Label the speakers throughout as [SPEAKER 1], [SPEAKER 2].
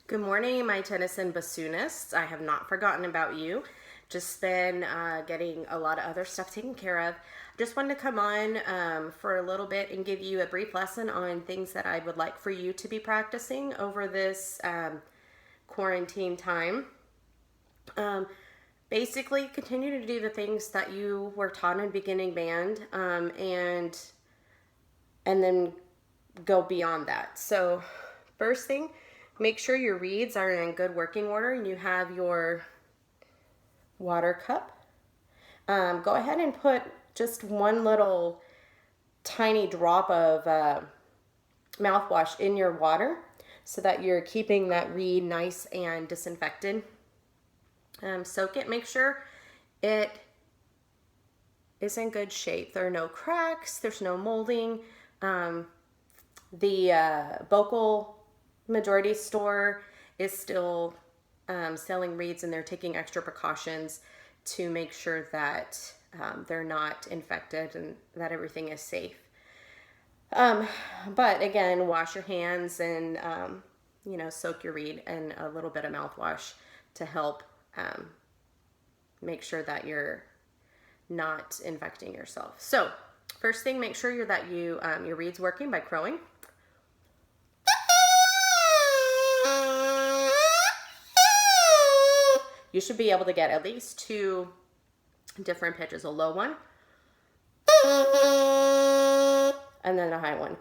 [SPEAKER 1] Good morning, my Tennyson bassoonists. I have not forgotten about you. Just been getting a lot of other stuff taken care of. Just wanted to come on for a little bit and give you a brief lesson on things that I would like for you to be practicing over this quarantine time. Basically, continue to do the things that you were taught in beginning band, and then go beyond that. So, first thing, make sure your reeds are in good working order and you have your water cup. Go ahead and put just one little tiny drop of mouthwash in your water so that you're keeping that reed nice and disinfected. Soak it. Make sure it is in good shape. There are no cracks. There's no molding. The vocal majority store is still selling reeds, and they're taking extra precautions to make sure that they're not infected and that everything is safe. But again, wash your hands and soak your reed in a little bit of mouthwash to help make sure that you're not infecting yourself. So first thing, make sure that your reed's working by crowing. You should be able to get at least two different pitches, a low one and then a high one.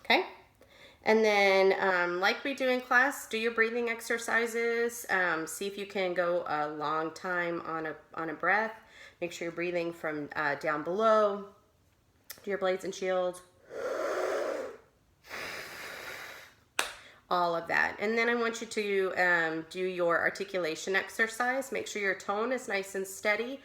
[SPEAKER 1] Okay? And then like we do in class, do your breathing exercises. See if you can go a long time on a breath. Make sure you're breathing from down below. Do your blades and shields. All of that. And then I want you to do your articulation exercise. Make sure your tone is nice and steady.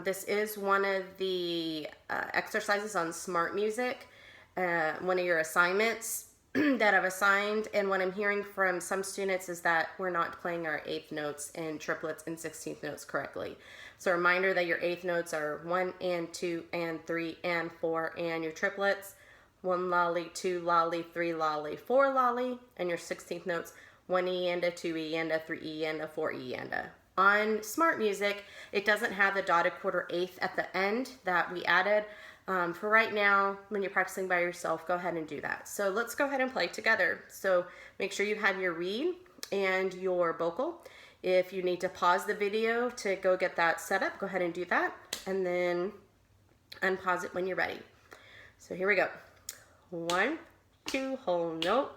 [SPEAKER 1] This is one of the exercises on Smart Music, one of your assignments that I've assigned. And what I'm hearing from some students is that we're not playing our eighth notes in triplets and 16th notes correctly. So a reminder that your eighth notes are 1 and 2 and 3 and 4, and your triplets 1 lolly, 2 lolly, 3 lolly, 4 lolly, and your 16th notes 1 E and a 2 E and a 3 E and a 4 E and a. On Smart Music, it doesn't have the dotted quarter eighth at the end that we added. For right now, when you're practicing by yourself, go ahead and do that. So let's go ahead and play together. So make sure you have your reed and your vocal. If you need to pause the video to go get that set up, go ahead and do that, and then unpause it when you're ready. So here we go. 1, 2, whole note.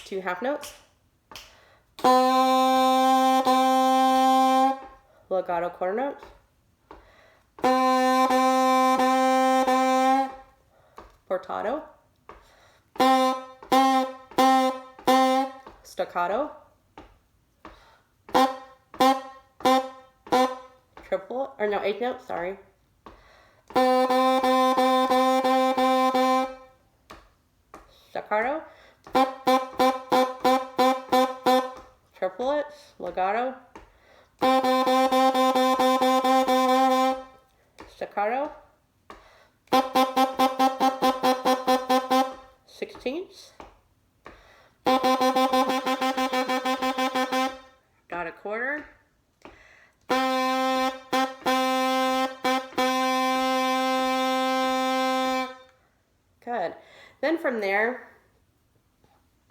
[SPEAKER 1] 2 half notes. Legato quarter notes. Portato. Staccato. Triple, or no, 8th note, sorry. Staccato, triplets, legato, staccato, 16ths, got a quarter. Good. Then from there,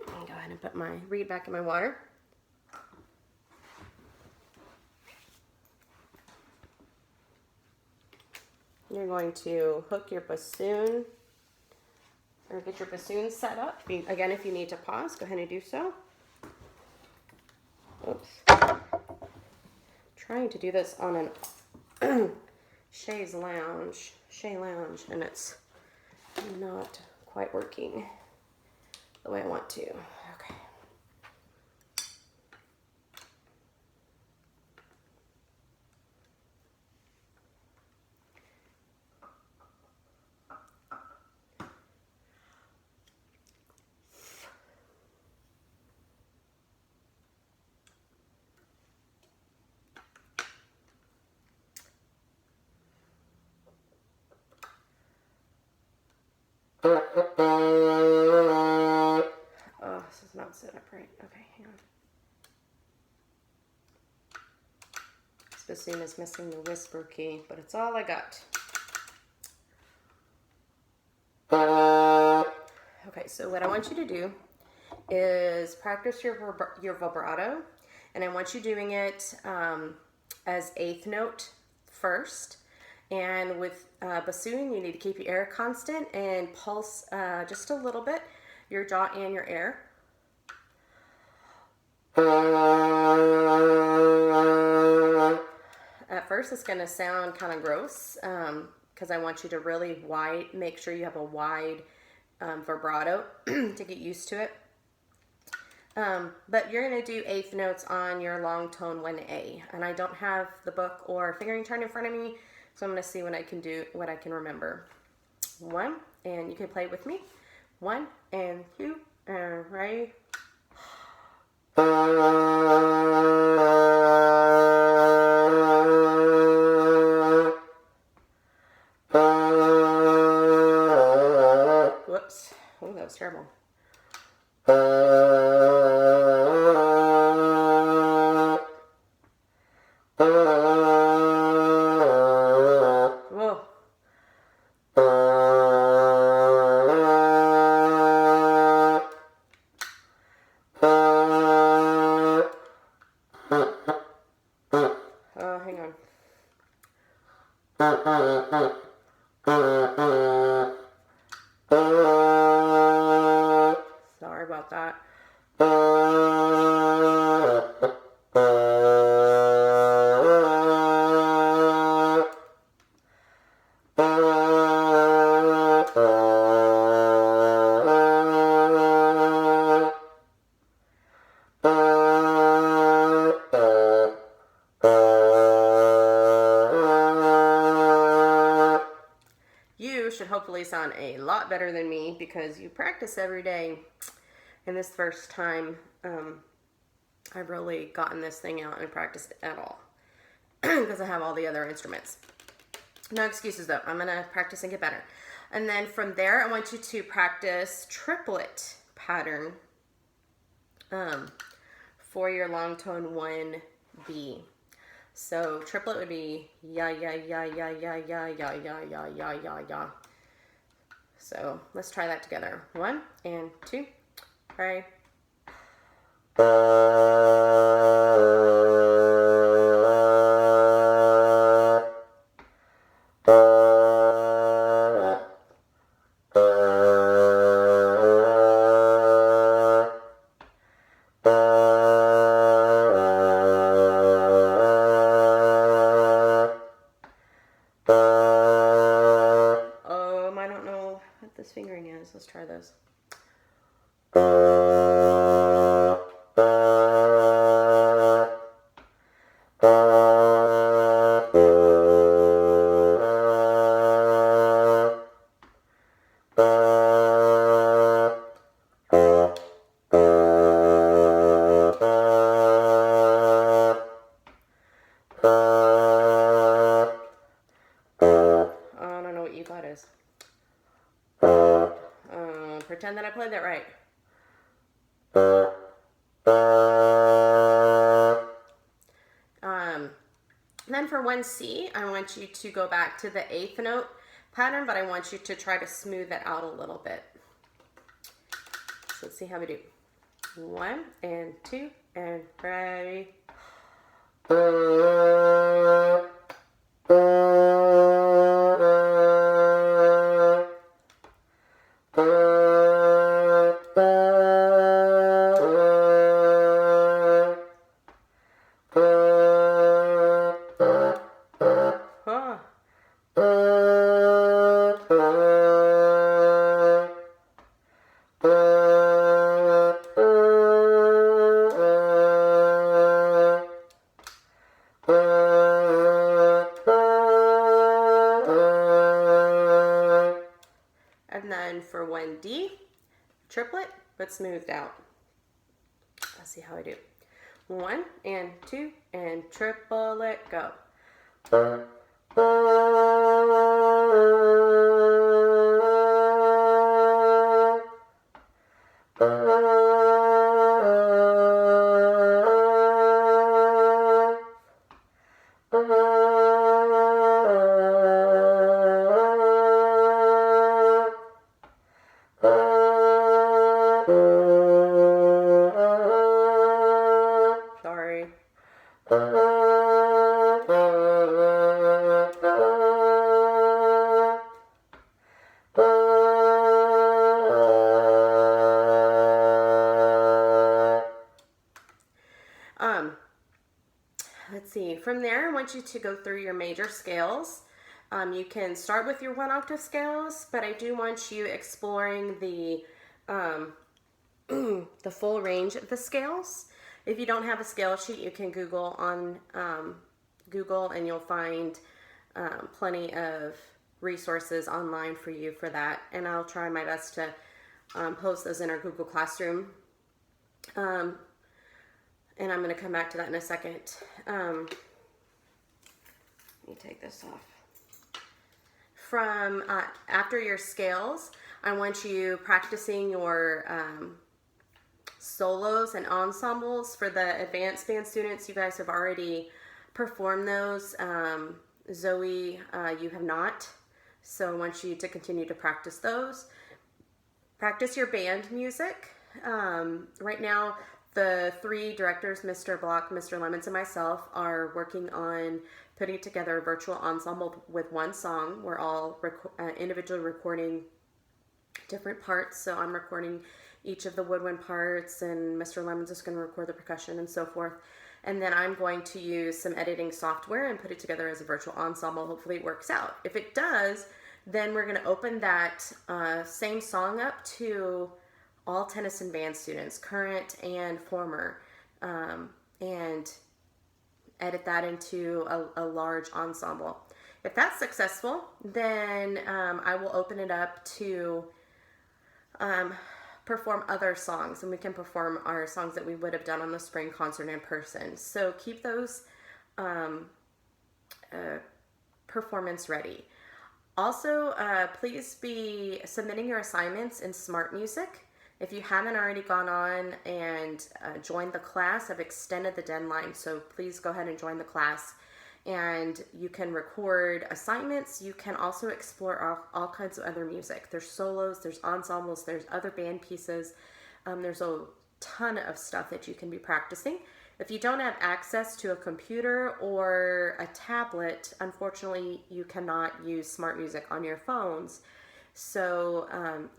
[SPEAKER 1] I'll go ahead and put my reed back in my water. You're going to hook your bassoon, or get your bassoon set up. Again, if you need to pause, go ahead and do so. Oops. Trying to do this on an Shea Lounge, and it's not quite working the way I want to. Okay. Oh, this is not set up right. Okay, hang on. This bassoon is missing the whisper key, but it's all I got. Okay, so what I want you to do is practice your vibrato, and I want you doing it as eighth note first. And with bassoon, you need to keep your air constant and pulse just a little bit, your jaw and your air. At first, it's going to sound kind of gross because I want you to really make sure you have a wide vibrato to get used to it. But you're going to do eighth notes on your long tone 1A. And I don't have the book or fingering chart in front of me, so I'm going to see what I can do, what I can remember. 1, and you can play with me. 1 and 2, and ready. Whoops. Oh, that was terrible. Whoa. Oh, hang on. Sorry about that. You should hopefully sound a lot better than me because you practice every day. And this first time, I've really gotten this thing out and practiced at all because I have all the other instruments. No excuses though. I'm going to practice and get better. And then from there, I want you to practice triplet pattern for your long tone 1B. So triplet would be ya ya ya ya ya ya ya ya ya ya ya ya. So let's try that together. 1 and 2, 3. I don't know what this fingering is. Let's try this. I don't know what you thought is. Pretend that I played that right. Then for 1C, I want you to go back to the eighth note pattern, but I want you to try to smooth that out a little bit. So let's see how we do. 1 and 2 and ready. And then for 1D, triplet, but smoothed out. Let's see how I do. 1 and 2 and triplet, go. From there, I want you to go through your major scales. You can start with your 1 octave scales, but I do want you exploring the the full range of the scales. If you don't have a scale sheet, you can Google on Google, and you'll find plenty of resources online for you for that. And I'll try my best to post those in our Google Classroom. And I'm going to come back to that in a second. Let me take this off. From after your scales, I want you practicing your solos and ensembles. For the advanced band students, you guys have already performed those. Zoe, you have not. So I want you to continue to practice those. Practice your band music. Right now, the 3 directors, Mr. Block, Mr. Lemons, and myself, are working on putting together a virtual ensemble with one song. We're all individually recording different parts. So I'm recording each of the woodwind parts, and Mr. Lemons is going to record the percussion and so forth. And then I'm going to use some editing software and put it together as a virtual ensemble. Hopefully it works out. If it does, then we're going to open that same song up to all Tennyson band students, current and former, and edit that into a large ensemble. If that's successful, then I will open it up to perform other songs, and we can perform our songs that we would have done on the spring concert in person. So keep those performance ready. Also, please be submitting your assignments in Smart Music. If you haven't already gone on and joined the class, I've extended the deadline, so please go ahead and join the class. And you can record assignments. You can also explore all kinds of other music. There's solos, there's ensembles, there's other band pieces. There's a ton of stuff that you can be practicing. If you don't have access to a computer or a tablet, unfortunately, you cannot use Smart Music on your phones. So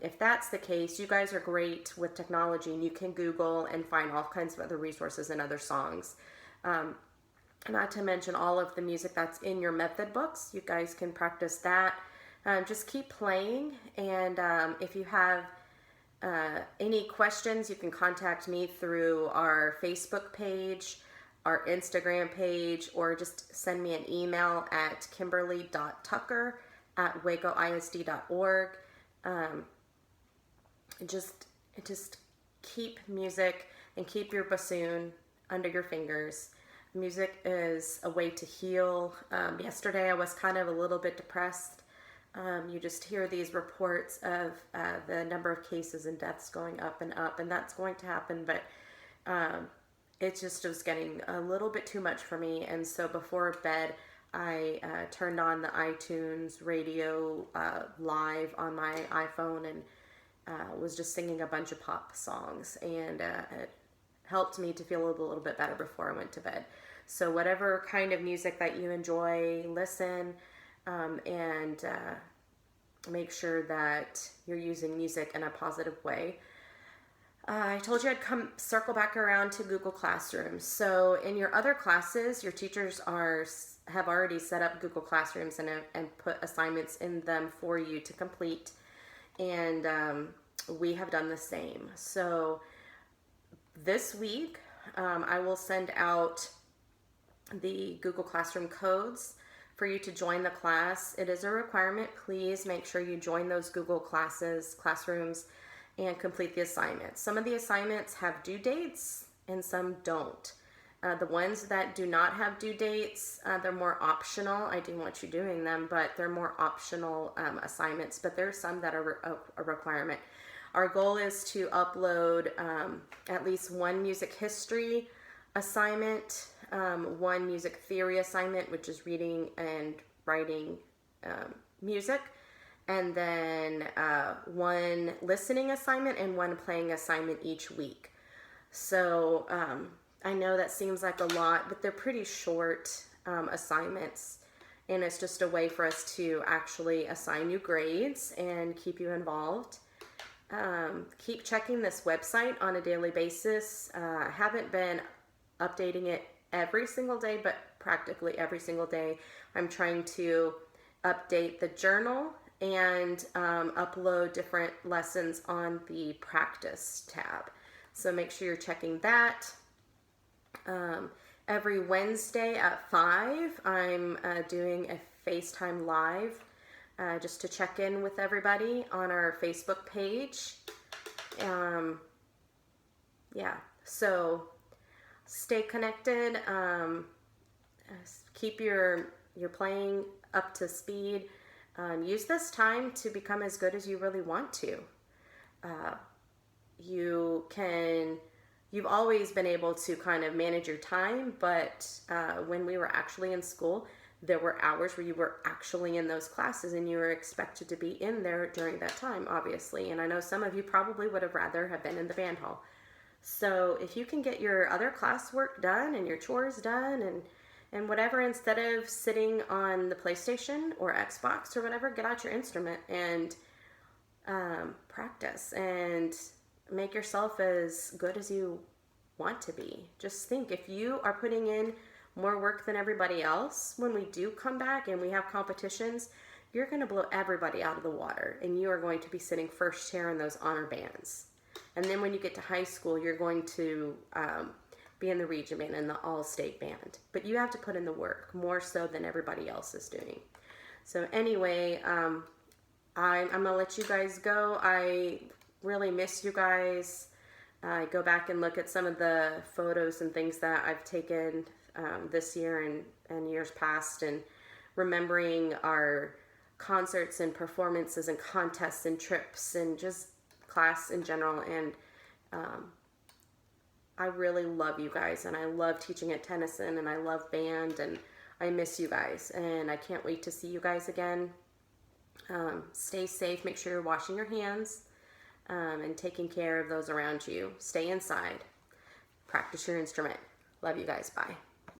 [SPEAKER 1] if that's the case, you guys are great with technology, and you can Google and find all kinds of other resources and other songs. Not to mention all of the music that's in your method books. You guys can practice that. Just keep playing, and if you have any questions, you can contact me through our Facebook page, our Instagram page, or just send me an email at kimberly.tucker@wacoisd.org. Just keep music and keep your bassoon under your fingers. Music is a way to heal. Yesterday I was kind of a little bit depressed. You just hear these reports of the number of cases and deaths going up, and that's going to happen, but it just was getting a little bit too much for me. And so before bed, I turned on the iTunes radio live on my iPhone, and was just singing a bunch of pop songs, and it helped me to feel a little bit better before I went to bed. So whatever kind of music that you enjoy, listen, and make sure that you're using music in a positive way. I told you I'd circle back around to Google Classroom. So in your other classes, your teachers have already set up Google Classrooms and put assignments in them for you to complete, and we have done the same. So this week, I will send out the Google Classroom codes for you to join the class. It is a requirement. Please make sure you join those Google classrooms, and complete the assignments. Some of the assignments have due dates and some don't. The ones that do not have due dates, they're more optional. I do want you doing them, but they're more optional assignments. But there are some that are a requirement. Our goal is to upload at least one music history assignment, one music theory assignment, which is reading and writing music, and then one listening assignment and one playing assignment each week. So I know that seems like a lot, but they're pretty short assignments, and it's just a way for us to actually assign you grades and keep you involved. Keep checking this website on a daily basis. I haven't been updating it every single day, but practically every single day. I'm trying to update the journal and upload different lessons on the practice tab. So make sure you're checking that. Every Wednesday at 5, I'm doing a FaceTime Live just to check in with everybody on our Facebook page. Yeah, so stay connected. Keep your playing up to speed. Use this time to become as good as you really want to. You've always been able to kind of manage your time, but when we were actually in school, there were hours where you were actually in those classes and you were expected to be in there during that time, obviously. And I know some of you probably would have rather have been in the band hall. So if you can get your other classwork done and your chores done and whatever, instead of sitting on the PlayStation or Xbox or whatever, get out your instrument and practice and make yourself as good as you want to be. Just think, if you are putting in more work than everybody else, when we do come back and we have competitions, you're going to blow everybody out of the water and you are going to be sitting first chair in those honor bands. And then when you get to high school, you're going to be in the region band and the all-state band. But you have to put in the work more so than everybody else is doing. So anyway, I'm going to let you guys go. I really miss you guys. I go back and look at some of the photos and things that I've taken this year and years past, and remembering our concerts and performances and contests and trips and just class in general. And I really love you guys, and I love teaching at Tennyson, and I love band, and I miss you guys, and I can't wait to see you guys again. Stay safe. Make sure you're washing your hands and taking care of those around you. Stay inside. Practice your instrument. Love you guys. Bye.